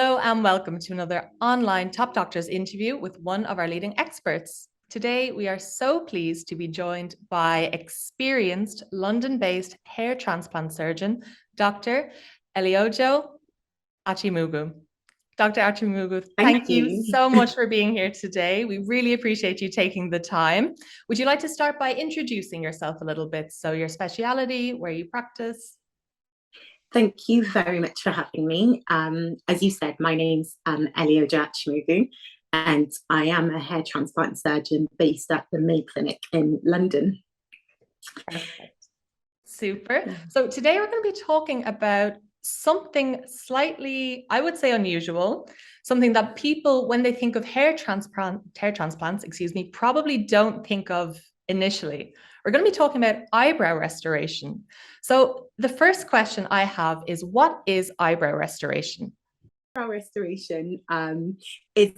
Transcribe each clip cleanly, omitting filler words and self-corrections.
Hello and welcome to another online Top Doctors interview with one of our leading experts. Today, we are so pleased to be joined by experienced London-based hair transplant surgeon, Dr. Eleojo Achimugu. Dr. Achimugu, thank you so much for being here today. We really appreciate you taking the time. Would you like to start by introducing yourself a little bit? So your speciality, where you practice? Thank you very much for having me. As you said, my name's Eleojo Achimugu, and I am a hair transplant surgeon based at the May Clinic in London. Perfect. Super. So today we're going to be talking about something slightly, I would say, unusual, something that people, when they think of hair transplants, probably don't think of initially. We're going to be talking about eyebrow restoration. So the first question I have is, what is eyebrow restoration? Eyebrow restoration is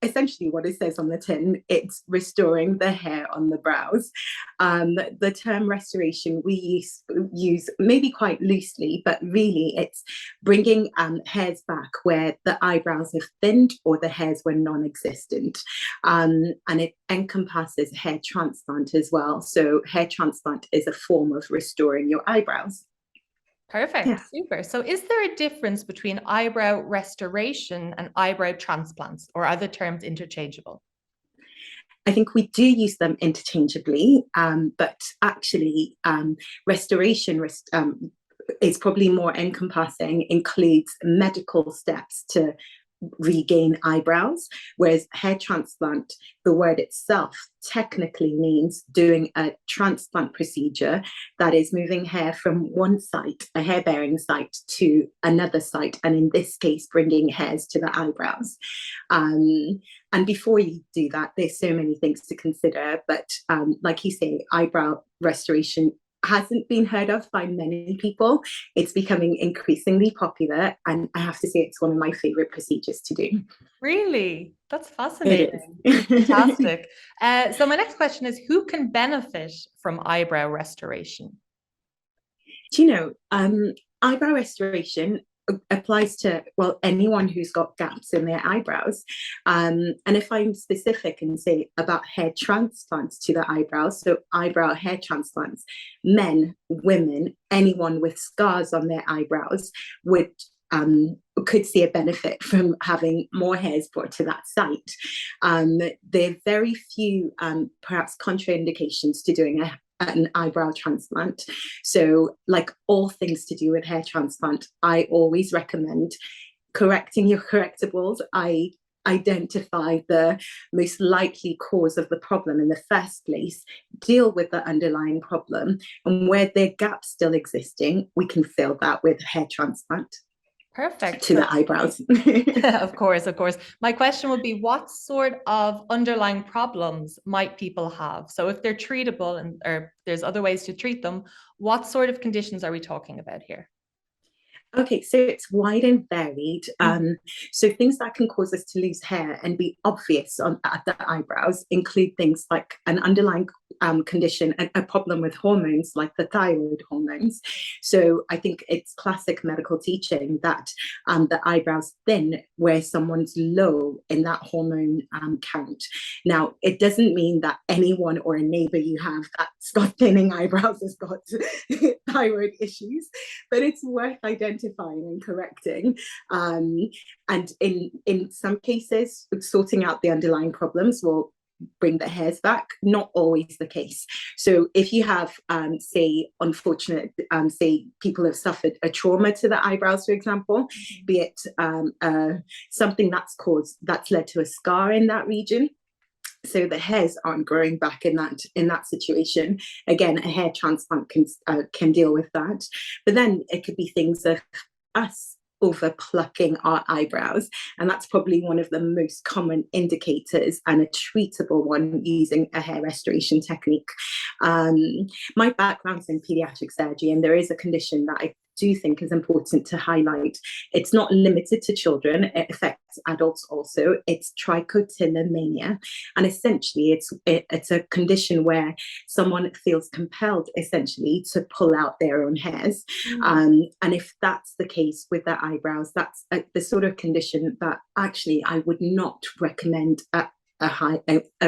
essentially what it says on the tin. It's restoring the hair on the brows. The term restoration we use maybe quite loosely, but really it's bringing hairs back where the eyebrows have thinned or the hairs were non-existent. And it encompasses hair transplant as well. So hair transplant is a form of restoring your eyebrows. Perfect. Yeah. Super. So is there a difference between eyebrow restoration and eyebrow transplants, or are the terms interchangeable? I think we do use them interchangeably, but actually restoration is probably more encompassing, includes medical steps to regain eyebrows, whereas hair transplant, the word itself technically means doing a transplant procedure that is moving hair from one site, a hair bearing site, to another site, and in this case bringing hairs to the eyebrows. And before you do that, there's so many things to consider, but like you say, eyebrow restoration hasn't been heard of by many people. It's becoming increasingly popular, and I have to say it's one of my favorite procedures to do. Really? That's It fascinating. is. Fantastic. So my next question is, who can benefit from eyebrow restoration? Do you know, eyebrow restoration applies to, well, anyone who's got gaps in their eyebrows. And if I'm specific and say about hair transplants to the eyebrows, so eyebrow hair transplants, men, women, anyone with scars on their eyebrows would could see a benefit from having more hairs brought to that site. There are very few perhaps contraindications to doing an eyebrow transplant. So, like all things to do with hair transplant, I always recommend correcting your correctables. I identify the most likely cause of the problem in the first place, deal with the underlying problem, and where there are gaps still existing, we can fill that with hair transplant. Perfect. To the eyebrows. Of course, of course. My question would be, what sort of underlying problems might people have? So if they're treatable and or there's other ways to treat them, what sort of conditions are we talking about here? Okay, so it's wide and varied. So things that can cause us to lose hair and be obvious at the eyebrows include things like an underlying condition, a problem with hormones like the thyroid hormones. So I think it's classic medical teaching that the eyebrows thin where someone's low in that hormone count. Now, it doesn't mean that anyone or a neighbor you have that's got thinning eyebrows has got thyroid issues, but it's worth identifying and correcting. And in some cases, sorting out the underlying problems will bring the hairs back. Not always the case. So if you have, say, unfortunate, say people have suffered a trauma to the eyebrows, for example, be it something that's led to a scar in that region, so the hairs aren't growing back in that situation. Again, a hair transplant can deal with that. But then it could be things of us over plucking our eyebrows, and that's probably one of the most common indicators and a treatable one using a hair restoration technique. My background's in pediatric surgery, and there is a condition that I do think is important to highlight. It's not limited to children, it affects adults also. It's trichotillomania. And essentially, it's a condition where someone feels compelled, essentially, to pull out their own hairs. And if that's the case with their eyebrows, that's the sort of condition that actually I would not recommend a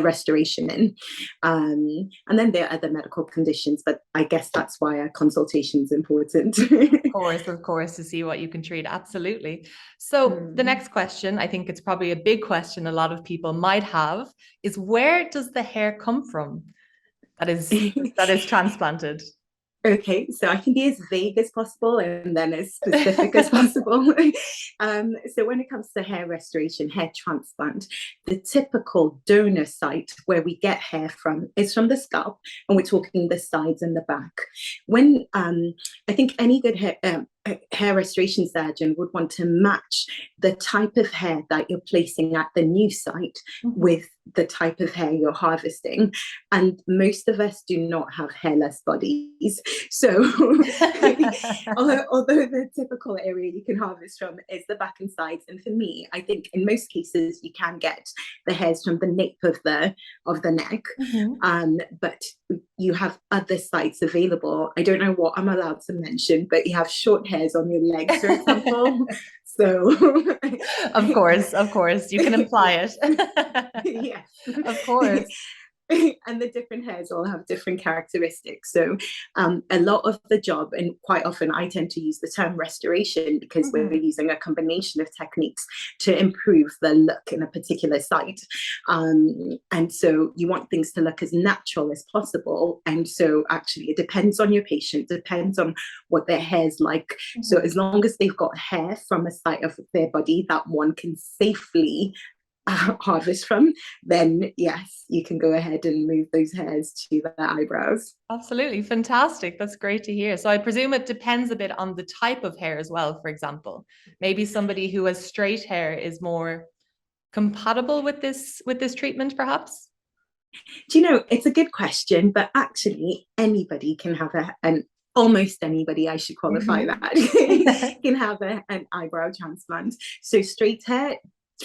restoration in. And then there are other medical conditions, but I guess that's why a consultation is important. Of course, to see what you can treat. Absolutely. So the next question, I think it's probably a big question a lot of people might have, is where does the hair come from that is transplanted? Okay, so I can be as vague as possible and then as specific as possible. So when it comes to hair restoration, hair transplant, the typical donor site where we get hair from is from the scalp, and we're talking the sides and the back. When I think any good hair restoration surgeon would want to match the type of hair that you're placing at the new site with the type of hair you're harvesting. And most of us do not have hairless bodies. So although the typical area you can harvest from is the back and sides, and for me, I think in most cases you can get the hairs from the nape of the neck, but you have other sites available. I don't know what I'm allowed to mention, but you have short hairs on your legs, for example. So of course, you can imply it. Yes. Of course. And the different hairs all have different characteristics. So a lot of the job, and quite often I tend to use the term restoration because we're using a combination of techniques to improve the look in a particular site. And so you want things to look as natural as possible. And so actually it depends on your patient, depends on what their hair's like. So as long as they've got hair from a site of their body that one can safely harvest from, then yes, you can go ahead and move those hairs to the eyebrows. Absolutely. Fantastic. That's great to hear. So I presume it depends a bit on the type of hair as well. For example, maybe somebody who has straight hair is more compatible with this treatment, perhaps? Do you know, it's a good question, but actually anybody can have an almost anybody, I should qualify that, can have an eyebrow transplant. So straight hair,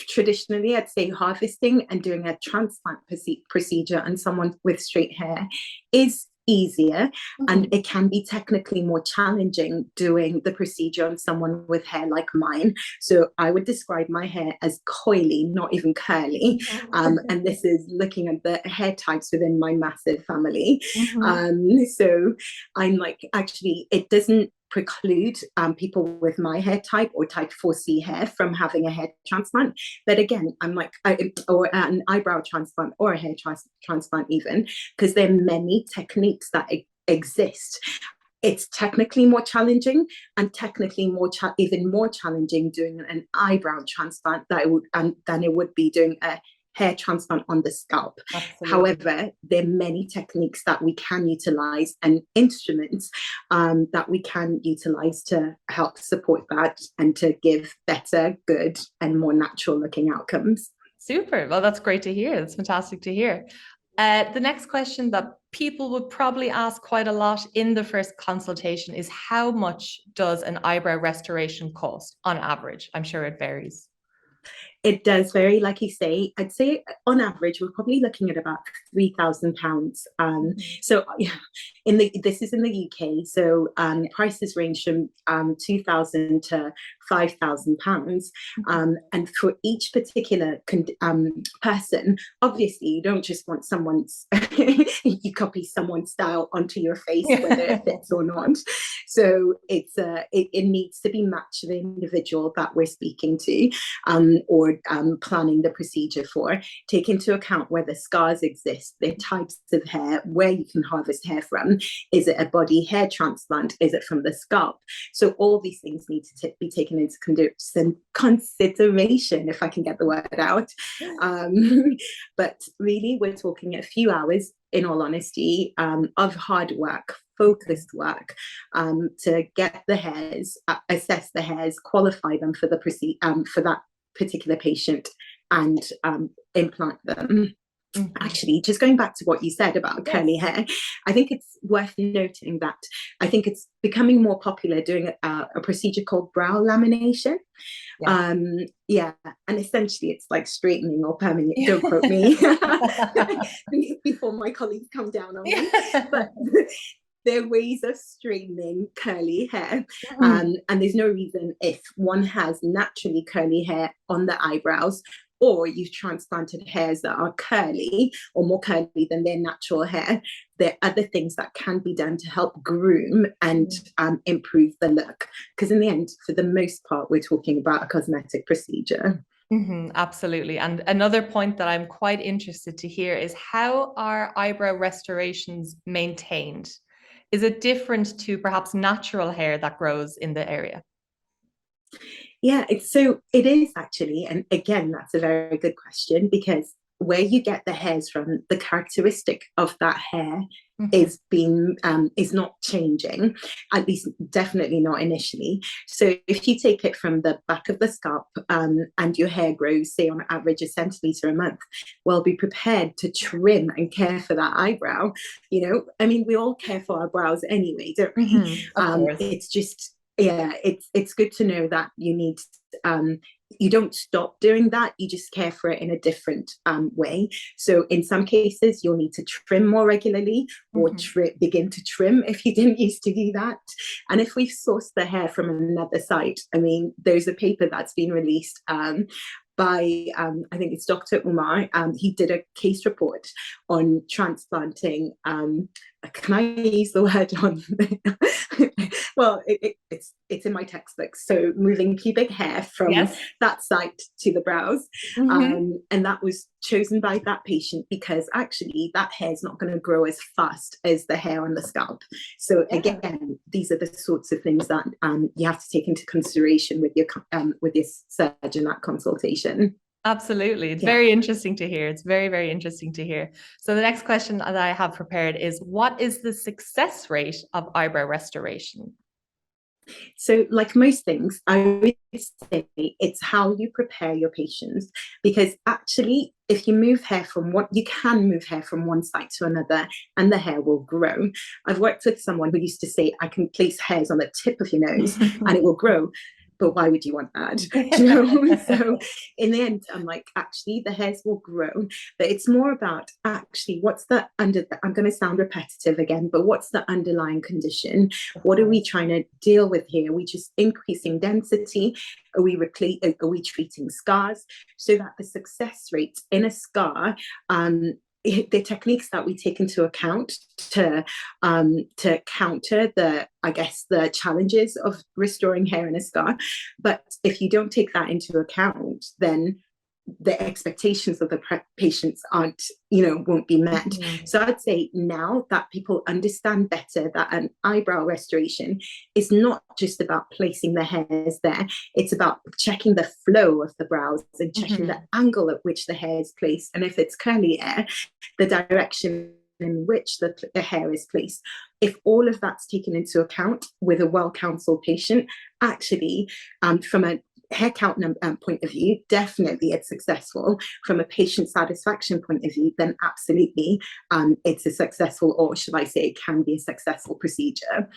traditionally, I'd say harvesting and doing a transplant procedure on someone with straight hair is easier, and it can be technically more challenging doing the procedure on someone with hair like mine. So I would describe my hair as coily, not even curly. And this is looking at the hair types within my massive family. So I'm like, actually, it doesn't preclude people with my hair type or type 4C hair from having a hair transplant. But again, I'm like, or an eyebrow transplant or a hair transplant even, because there are many techniques that exist. It's technically more challenging, and technically even more challenging doing an eyebrow transplant than it would be doing a hair transplant on the scalp. Absolutely. However, there are many techniques that we can utilize and instruments that we can utilize to help support that and to give better, good, and more natural looking outcomes. Super. Well, that's great to hear. That's fantastic to hear. The next question that people would probably ask quite a lot in the first consultation is how much does an eyebrow restoration cost on average? I'm sure it varies. It does vary, like you say. I'd say on average, we're probably looking at about £3,000. So yeah, this is in the UK. So prices range from £2,000 to £5,000. And for each particular person, obviously, you don't just want you copy someone's style onto your face, whether it fits or not. So it needs to be matched to the individual that we're speaking to, or planning the procedure for. Take into account whether scars exist, the types of hair, where you can harvest hair from. Is it a body hair transplant? Is it from the scalp? So all these things need to be taken into consideration, if I can get the word out. But really, we're talking a few hours, in all honesty, of hard work, focused work, to get the hairs, assess the hairs, qualify them for for that particular patient, and implant them. Actually, just going back to what you said about curly hair, I think it's worth noting that I think it's becoming more popular doing a procedure called brow lamination. Yeah, and essentially it's like straightening or perming it. Don't quote me before my colleagues come down on me. But there are ways of straightening curly hair, and there's no reason, if one has naturally curly hair on the eyebrows, or you've transplanted hairs that are curly or more curly than their natural hair, there are other things that can be done to help groom and improve the look. Because in the end, for the most part, we're talking about a cosmetic procedure. Absolutely. And another point that I'm quite interested to hear is, how are eyebrow restorations maintained? Is it different to perhaps natural hair that grows in the area? Yeah, it is actually, and again, that's a very good question, because where you get the hairs from, the characteristic of that hair is not changing, at least definitely not initially. So if you take it from the back of the scalp, and your hair grows, say on average 1 centimeter a month, well, be prepared to trim and care for that eyebrow. I mean, we all care for our brows anyway, don't we? It's just, yeah, it's good to know that you don't stop doing that, you just care for it in a different way. So in some cases you'll need to trim more regularly, or begin to trim if you didn't used to do that. And if we've sourced the hair from another site, I mean, there's a paper that's been released by I think it's Dr. Umar. He did a case report on transplanting. Can I use the word on? Well, it's in my textbook. So moving pubic hair from that site to the brows, and that was chosen by that patient because actually that hair is not going to grow as fast as the hair on the scalp. So again, these are the sorts of things that you have to take into consideration with your surgeon at consultation. Absolutely. It's very interesting to hear. It's very, very interesting to hear. So the next question that I have prepared is, what is the success rate of eyebrow restoration? So, like most things, I would say it's how you prepare your patients, because actually, if you move hair from you can move hair from one site to another and the hair will grow. I've worked with someone who used to say, I can place hairs on the tip of your nose and it will grow. But why would you want that? So in the end, I'm like, actually, the hairs will grow, but it's more about actually I'm going to sound repetitive again, but what's the underlying condition? What are we trying to deal with here? Are we just increasing density? Are we treating scars? So that the success rate in a scar, the techniques that we take into account to counter the challenges of restoring hair in a scar. But if you don't take that into account, then the expectations of the patients won't be met. So I'd say now that people understand better that an eyebrow restoration is not just about placing the hairs there, it's about checking the flow of the brows and checking the angle at which the hair is placed, and if it's curly hair, the direction in which the hair is placed. If all of that's taken into account with a well-counseled patient, actually, from a hair count point of view, definitely it's successful. From a patient satisfaction point of view, then absolutely it's a successful, or should I say, it can be a successful procedure.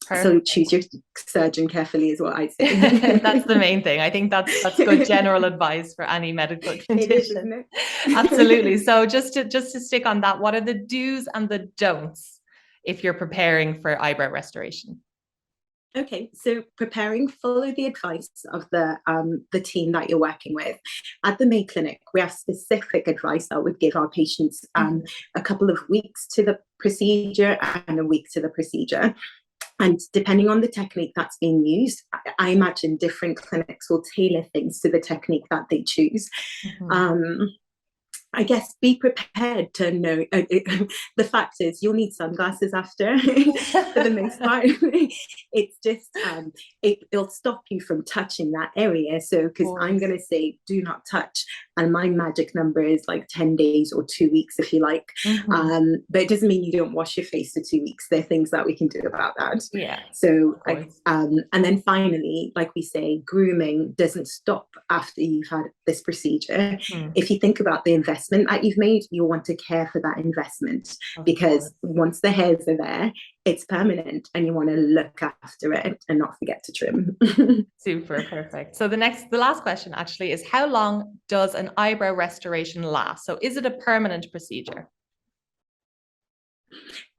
Perfect. So choose your surgeon carefully is what I'd say. That's the main thing. I think that's good general advice for any medical condition. It is, isn't it? Absolutely. So just to stick on that, what are the do's and the don'ts if you're preparing for eyebrow restoration? Okay, so preparing, follow the advice of the team that you're working with. At the May Clinic, we have specific advice that would give our patients a couple of weeks to the procedure and a week to the procedure. And depending on the technique that's being used, I imagine different clinics will tailor things to the technique that they choose. I guess be prepared to know. The fact is, you'll need sunglasses after, for the most part. It's just, it'll stop you from touching that area. So, because I'm going to say, do not touch. And my magic number is like 10 days or 2 weeks, if you like. But it doesn't mean you don't wash your face for 2 weeks. There are things that we can do about that. Yeah. So, and then finally, like we say, grooming doesn't stop after you've had this procedure. If you think about the investment investment that you've made, you want to care for that investment, because course. once the hairs are there, it's permanent, and you want to look after it and not forget to trim. Super perfect. So the last question actually is, how long does an eyebrow restoration last? So is it a permanent procedure?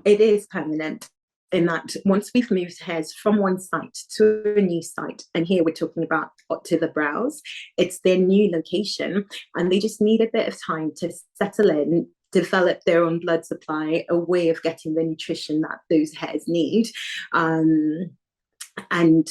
It is permanent, in that once we've moved hairs from one site to a new site, and here we're talking about to the brows, it's their new location, and they just need a bit of time to settle in, develop their own blood supply, a way of getting the nutrition that those hairs need. And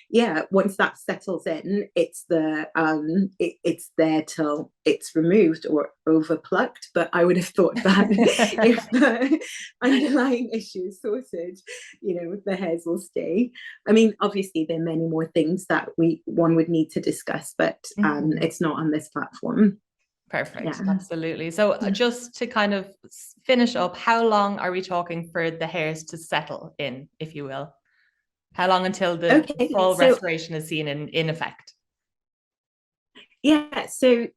yeah, once that settles in, it's it's there till it's removed or over plucked. But I would have thought that if the underlying issue is sorted, the hairs will stay. I mean, obviously there are many more things that one would need to discuss, but it's not on this platform. Perfect. Yeah. Absolutely. So just to kind of finish up, how long are we talking for the hairs to settle in, if you will? How long until the full restoration is seen in effect? Yeah, so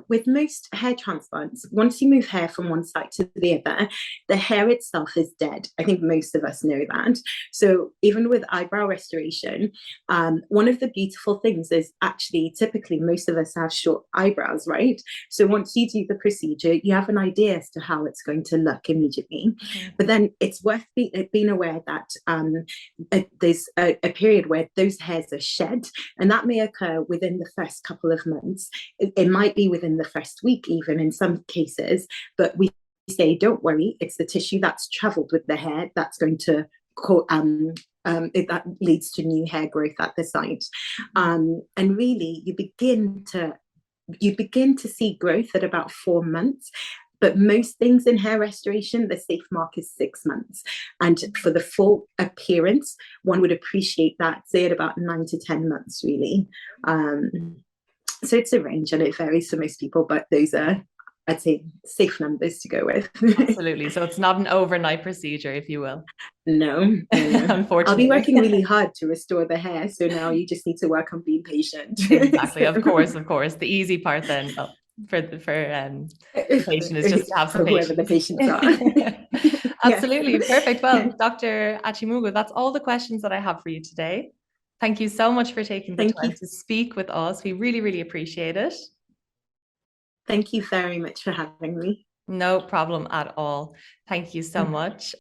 with most hair transplants, once you move hair from one site to the other, the hair itself is dead. I think most of us know that. So even with eyebrow restoration, one of the beautiful things is actually typically most of us have short eyebrows, right? So once you do the procedure, you have an idea as to how it's going to look immediately. But then it's worth being aware that there's a period where those hairs are shed, and that may occur within the first couple of months. It might be within the first week, even in some cases, but we say, don't worry, it's the tissue that's traveled with the hair that's going to that leads to new hair growth at the site. And really, you begin to see growth at about 4 months. But most things in hair restoration, the safe mark is 6 months. And for the full appearance, one would appreciate that, say, at about 9 to 10 months, really. So it's a range, and it varies for most people, but those are, I'd say, safe numbers to go with. Absolutely. So it's not an overnight procedure, if you will. No. Unfortunately. I'll be working really hard to restore the hair. So now you just need to work on being patient. Exactly. So, of course. The easy part then for the patient is just to have some patience. Whoever the patients are. Absolutely. Perfect. Well, Dr. Achimugu, that's all the questions that I have for you today. Thank you so much for taking the time to speak with us. We really, really appreciate it. Thank you very much for having me. No problem at all. Thank you so much.